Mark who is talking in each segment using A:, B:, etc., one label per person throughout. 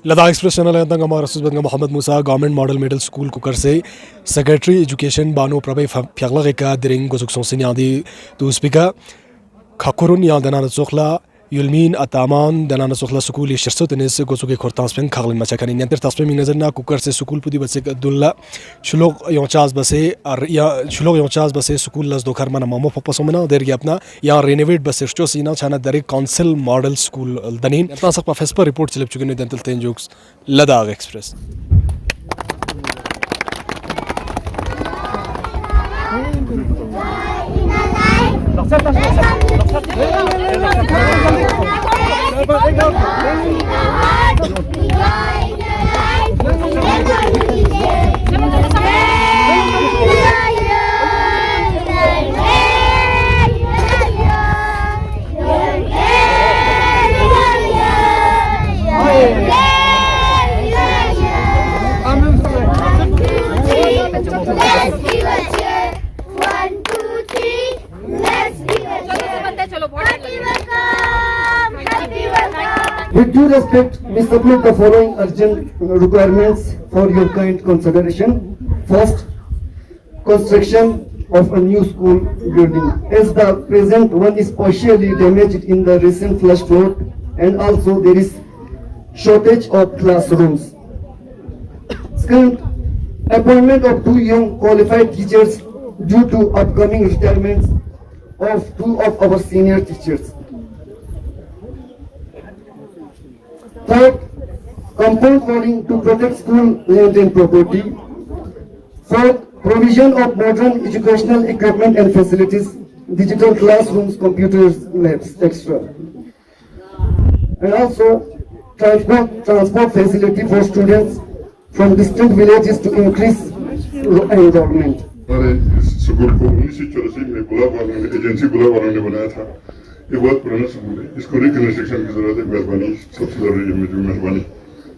A: Ladakh express channel है तंग हमारा सुबह Mohammad Musa government model middle school कुकर से सेक्रेटरी एजुकेशन बानो प्रभे फ्यागला का दिरिंग गोजुक सोंसिन यादी तो स्पीकर खाकुरुन या दना सोखला युलमीन अतामान दना सोखला स्कूल ये शर्सो तनेस गोजुक के खोरतांस पेन खागल मचा कनी नंतर तास्पे मिंग नजर ना कुकर से स्कूल पुदी बसे अब्दुल्ला शुलोक योचास बसे और या शुलोक योचास बसे स्कूल लस दोखर मना मामो पपसोमना देर या अपना या रेनोवेट बसे स्टो सीना छाना दरे काउंसिल मॉडल स्कूल दनीन अपना सब फेस पर रिपोर्ट चले चुके ने दंतल तेन jokes Ladakh express
B: With due respect, we submit the following urgent requirements for your kind consideration. First, construction of a new school building, as the present one is partially damaged in the recent flash flood, and also there is shortage of classrooms. Second, appointment of 2 young qualified teachers due to upcoming retirements of 2 of our senior teachers. Third, compound walling to protect school land and property. Fourth, provision of modern educational equipment and facilities, digital classrooms, computers, labs, etc. And also, transport facility for students from distant villages to increase enrollment.
C: School को 1984 में agency गुलाब ने बनाया था। ये बहुत पुराना school है, इसको रिकंस्ट्रक्शन की जरूरत है। मेहरबानी सबसे जरूरी है मेरी मेहरबानी।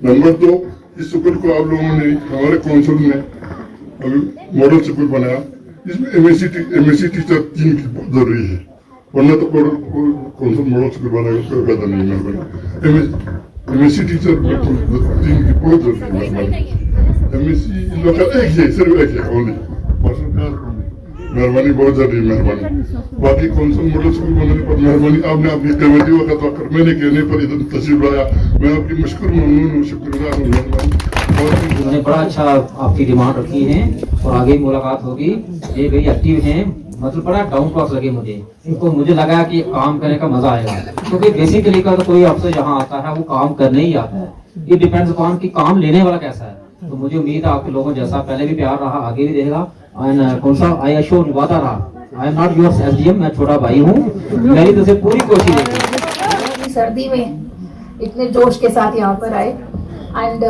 C: नंबर 2, इस स्कूल को आप लोगों ने हमारे काउंसिल में अभी मॉडल स्कूल बनाया, इसमें एमएससी टीचर 3 की बहुत जरूरी है, वरना तो काउंसिल मॉडल स्कूल बनाएगा कोई फायदा नहीं। मेहरबानी एमएससी टीचर 3 की बहुत जरूरी है। मेहरबानी एमएससी लोकल एक है, सिर्फ एक है ओनली, मेहरबानी बहुत जरूरी है। मेहरबानी बाकी काउंसिल मॉडल स्कूल बनाने पर मेहरबानी आपने अपनी कमेटी वक्त वक्त मैंने कहने पर इधर तशरीफ लाया, मैं आपकी मशकूर ममनून हूँ, शुक्रगुजार हूँ। मेहरबानी
D: उन्होंने बड़ा अच्छा आपकी डिमांड रखी है और आगे मुलाकात होगी। ये वेरी एक्टिव हैं, मतलब बड़ा डाउन टू अर्थ लगे मुझे लगा कि काम करने का मजा आएगा, क्योंकि बेसिकली का तो कोई अफसर यहाँ आता है वो काम करने ही आता है। ये डिपेंड्स अपॉन कि काम लेने वाला कैसा है। तो मुझे उम्मीद है आपके लोगों जैसा पहले भी प्यार रहा, आगे भी रहेगा। कौन सा आई एश्योर वादा रहा, I am not yours SDM, मैं छोटा भाई हूँ, मेरी तो से पूरी कोशिश है।
E: सर्दी में इतने जोश के साथ यहाँ पर आए एंड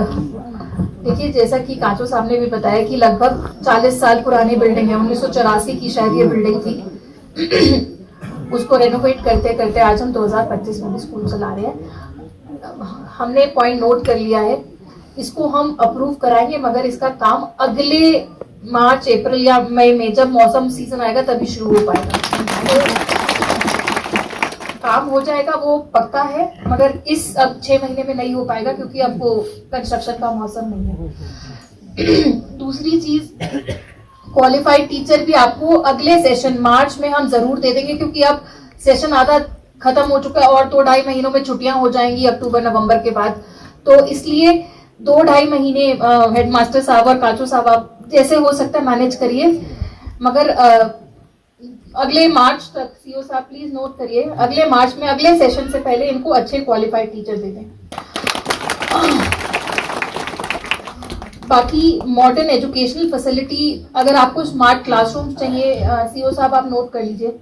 E: देखिए, जैसा कि कांचो साहब ने भी बताया कि लगभग 40 साल पुरानी बिल्डिंग है, 1984 की शायद ये बिल्डिंग थी। उसको रेनोवेट करते करते आज हम 2025 में भी स्कूल चला रहे हैं। हमने पॉइंट नोट कर लिया है, इसको हम अप्रूव कराएंगे, मगर इसका काम अगले मार्च अप्रैल या मई में जब मौसम सीजन आएगा तभी शुरू हो पाएगा। तो काम हो जाएगा वो पक्का है, मगर इस अब 6 महीने में नहीं हो पाएगा क्योंकि अब वो कंस्ट्रक्शन का मौसम नहीं है। दूसरी चीज, क्वालिफाइड टीचर भी आपको अगले सेशन मार्च में हम जरूर दे देंगे, क्योंकि अब सेशन आधा खत्म हो चुका है और 2-2.5 महीनों में छुट्टियां हो जाएंगी अक्टूबर नवंबर के बाद। तो इसलिए 2-2.5 महीने हेडमास्टर साहब और काचू साहब आप जैसे हो सकता है मैनेज करिए, मगर अगले मार्च तक सीओ साहब प्लीज नोट करिए, अगले मार्च में अगले सेशन से पहले इनको अच्छे क्वालिफाइड टीचर दे दें। बाकी मॉडर्न एजुकेशनल फैसिलिटी, अगर आपको स्मार्ट क्लासरूम्स चाहिए, सीओ साहब आप नोट कर लीजिए,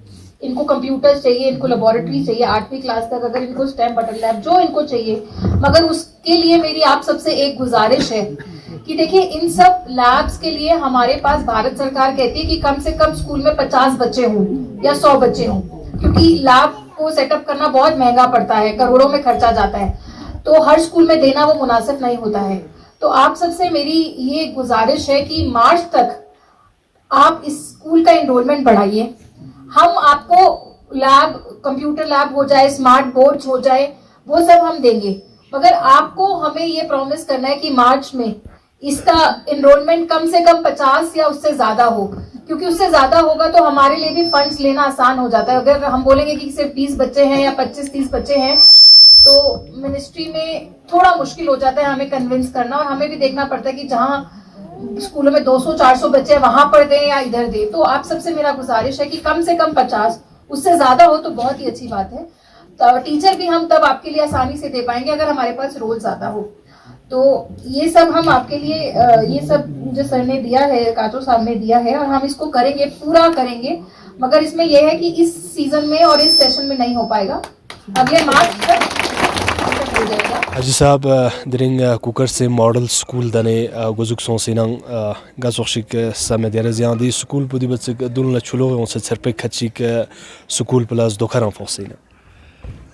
E: इनको कंप्यूटर्स चाहिए, इनको लेबोरेटरी चाहिए 8वीं क्लास तक, अगर इनको स्टेम बटन लैब जो इनको चाहिए। मगर उसके लिए मेरी आप सबसे एक गुजारिश है कि देखिए, इन सब लैब्स के लिए हमारे पास भारत सरकार कहती है कि कम से कम स्कूल में 50 बच्चे हों या 100 बच्चे हों, क्योंकि लैब को सेटअप करना बहुत महंगा पड़ता है, करोड़ों में खर्चा जाता है, तो हर स्कूल में देना वो मुनासिब नहीं होता है। तो आप सबसे मेरी ये गुजारिश है कि मार्च तक आप इस स्कूल का एनरोलमेंट बढ़ाइए। हम आपको लैब, कंप्यूटर लैब हो जाए, स्मार्ट बोर्ड्स हो जाए, वो सब हम देंगे, मगर आपको हमें ये प्रॉमिस करना है कि मार्च में इसका एनरोलमेंट कम से कम 50 या उससे ज्यादा हो, क्योंकि उससे ज्यादा होगा तो हमारे लिए भी फंड्स लेना आसान हो जाता है। अगर हम बोलेंगे कि सिर्फ 20 बच्चे हैं या 25-30 बच्चे हैं तो मिनिस्ट्री में थोड़ा मुश्किल हो जाता है हमें कन्विंस करना, और हमें भी देखना पड़ता है कि जहां स्कूलों में 200-400 बच्चे हैं वहां पर दें या इधर दें। तो आप सबसे मेरा गुजारिश है कि कम से कम 50, उससे ज्यादा हो तो बहुत ही अच्छी बात है। तो टीचर भी हम तब आपके लिए आसानी से दे पाएंगे अगर हमारे पास रोल ज्यादा हो। तो ये सब हम आपके लिए ये सब जो सर ने दिया है, काचो साहब ने दिया है, और हम इसको करेंगे, पूरा करेंगे। मगर इसमें यह है कि इस सीजन में और इस सेशन में नहीं हो पाएगा, अगले मार्च तक हो जाएगा।
A: Haji Saab dering kukar se model school dane gozuk son sinang gazoshik samedere ziandi school pudi batsik dun la chulo on se serpek khachik school plus dokharan forsina.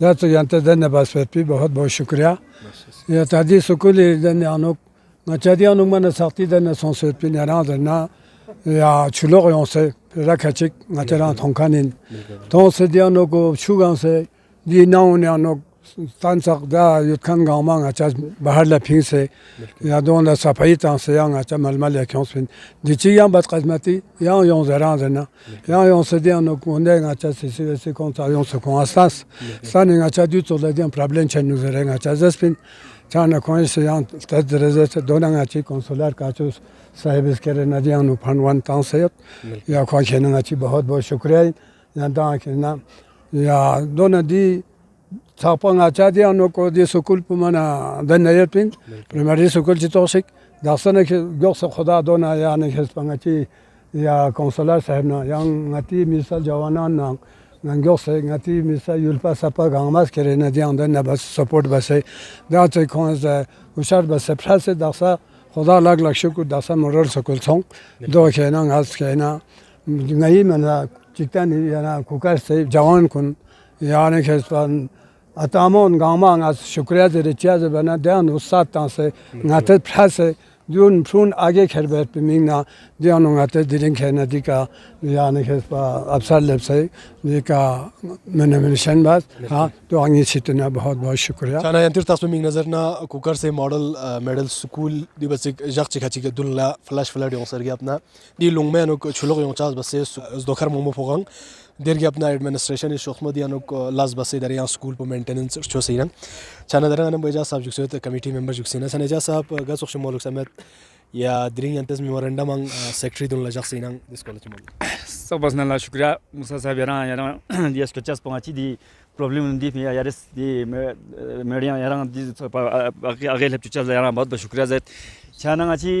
F: जब तो यंतस देने बस पे बहुत बहुत शुक्रिया ये ताजी स्कूल देने अनुक गाची अनुक मन साथी देने संस्कृत पे निरां देना या चुलो को से रखचिक गाची रां थोंकानिन तो से दिया अनुक शुगां से दी नाउ ने अनुक तांसक दा युद्धखान गाँव में अच्छा बाहर लफिंग से या दोनों सफाई तां से यहाँ अच्छा मलमल या क्यों सुन जिची यहाँ बदकिस्मती यहाँ यों ज़रा ज़ना यहाँ यों से दिया नो कोने अच्छा सिसी वैसे कौन सा यों से कौन आसास सान अच्छा दूध तो लेकिन प्रॉब्लम चल नहीं ज़रा अच्छा जैसे चाना कौन से यहाँ तज़रज़े से दोनों अच्छी कंसुलर काचू साहिब इसके रे नदियाँ नो फनवन तां से या ख्वाह खेलने अच्छी बहुत बहुत शुक्रिया यहाँ तां खेलना या दोनों दी Sapang acha dia no ko di sukul pumana dan nayapin primary sukul chitosik dasana ke goksa khoda dona ya ne khespangachi ya consular sahib na yang ngati misal jawanan na ngoksa ngati misal yulpa sapa gangmas kere na dia dan na bas support base da che khons ushar bas prase dasa khoda lag lag shukur dasa moral sukul song do ke na ngas ke na ngai mana chitani ya na kukar se jawan kun ya ne khespan Atamon गाँव आज शुक्रिया जे recharge बना ध्यान उत्साह तां से नाते फ्रासे zone फ्रून आगे खेल बैठ पे मिंगना ध्यान नाते दिलिंग खेल नदी का यानी के अफसर लेप से ये का मैंने मिशन बात हाँ तो आगे सीटना बहुत बहुत शुक्रिया
A: Chana yantir tasme ming nazar na kukar se model middle school di basik jak chikachi ke dulla flash flood yon sergi apna di lungme anuk chulog yon chas basse dokhar momo fogang dergi apna administration is shokhmadi anuk las basse dar yan school po maintenance cho seiran chana dar anam beja sab jukse committee member juksina saneja sab ga sokhsh moluk samet ya dring yantes memorandum ang secretary dun la jak seinang this college mo
G: Sabasna la shukriya Musa sahib yana dias kachas pangati di problem di yaris di media yana di आगे लेप चल yana बहुत बहुत शुक्रिया ज़ैत चाना अच्छी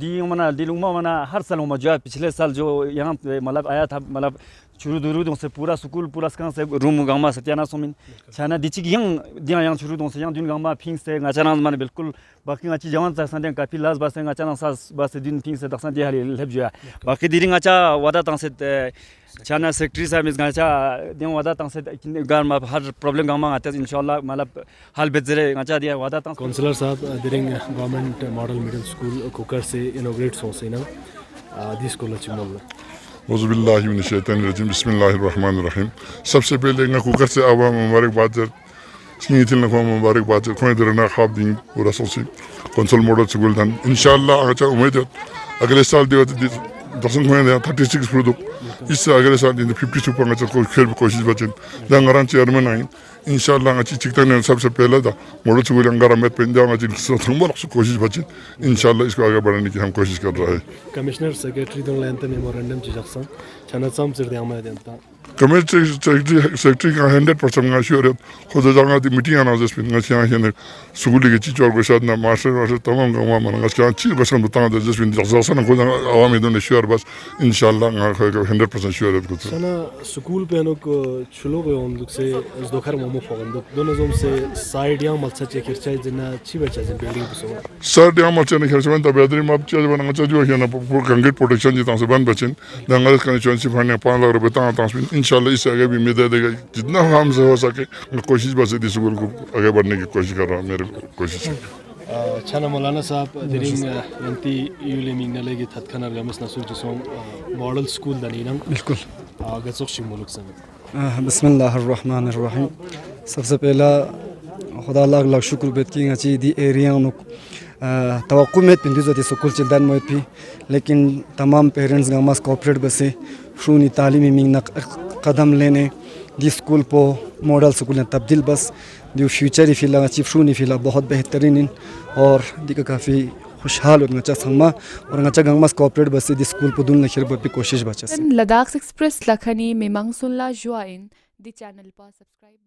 G: दी मना दिलुमा मना हर साल मौजूद पिछले साल जो यहाँ मतलब आया था मतलब शुरू दूर से पूरा स्कूल पूरा स्कान से रूम गाँव में सत्याना सोमिन चाना दिची की दिया यहाँ शुरू से यहाँ दिन गाँव में फिंग से गाचाना माने बिल्कुल बाकी अच्छी जवान से संदेह काफी लाज बात से गाचाना सास बात से दिन फिंग से दक्षिण दिया लेप जो है बाकी दिरिंग अच्छा वादा तंग से चाना सेक्रेटरी साहब इस गाचा दिया वादा तंग से गार में हर प्रॉब्लम गाँव में आते हैं इंशाल्लाह मतलब हाल बेचरे गाचा दिया वादा तंग
A: काउंसलर साहब during government model middle school kukar se inaugurate so seinang this college mo
C: औज़ुबिल्लाहि मिनश्शैतानिर्रजीम बिस्मिल्लाहिर्रहमानिर्रहीम सबसे पहले ना कुकर से आवा मुबारकबाद सिंगी थिल ना मुबारकबाद खोए दरना खाब दिन पूरा सोची कंसोल मॉडल स्कूल दन इंशाल्लाह अच्छा उम्मीद है अगले साल दियो दसन खोए 36 प्रोडक्ट इससे अगले साल दिन 50 सुपर अच्छा कोशिश बचन दंगरान चेयरमैन आई इंशाल्लाह अच्छी चिकता ने सबसे पहले था मॉडल स्कूल अंगारा में पंजाब अच्छी संबल कोशिश बची इंशाल्लाह इसको आगे बढ़ाने की हम कोशिश कर रहे हैं
A: कमिश्नर सेक्रेटरी दन लेंते मेमोरेंडम चिजक्सन चनत सम सिर दिया मैं देता
C: कमिटी सेक्रेटरी का 100% का श्योर है खुद जाना दी मीटिंग आना जैसे ना यहाँ है स्कूल के चीज़ और कुछ ना मास्टर तमाम का वहाँ मना क्या चीज़ बस हम बताना जैसे जैसा ना खुद आवाम इधर ने श्योर बस इंशाल्लाह ना 100% श्योर है कुछ
A: sana school pe anok chulo go onduk se dokhar momo foganduk dono zom se side yang malsa chekircha jina chibecha jin building so
C: sir यहाँ मच्छर नहीं खेल सकते तब यात्री माप चीज़ बनाना चाहिए कि ना पूरा कंक्रीट प्रोटेक्शन जितना से बन बचें दंगल कंस्टिट्यूएंसी फंड 5 लाख रुपए तक ट्रांसफर इंशाल्लाह इससे आगे भी उम्मीद है जितना हम से हो सके कोशिश बस इस स्कूल को आगे बढ़ने की कोशिश कर रहा हूँ मेरी कोशिश है
A: Chana Maulana Sahab, during Yanti Yuleming Nalegi Tatkanar Gamis Nasul Song Model School Daninang.
H: बिल्कुल
A: Gatsok Shimuluk Sang.
H: बिस्मिल्लाहिर्रहमानिर्रहीम सबसे पहला खुदा लाख लाख शुक्र बेत की अच्छी दी एरिया उन तवक्कु में पिंडी जो स्कूल चिल्ड्रन में भी लेकिन तमाम पेरेंट्स गामास कोऑपरेट बसे शूनी तालीमी मिंग कदम लेने दी स्कूल पो मॉडल स्कूल ने तब्दील बस दी फ्यूचर ही फिला अच्छी शूनी फिला बहुत बेहतरीन और दी का काफ़ी खुशहाल और नचा संगमा और नचा गंगमास कोऑपरेट बसे दी स्कूल पो दून लखीर पर भी कोशिश बचा
I: लद्दाख एक्सप्रेस लखनी में मंगसुल्ला जुआइन दी चैनल पर सब्सक्राइब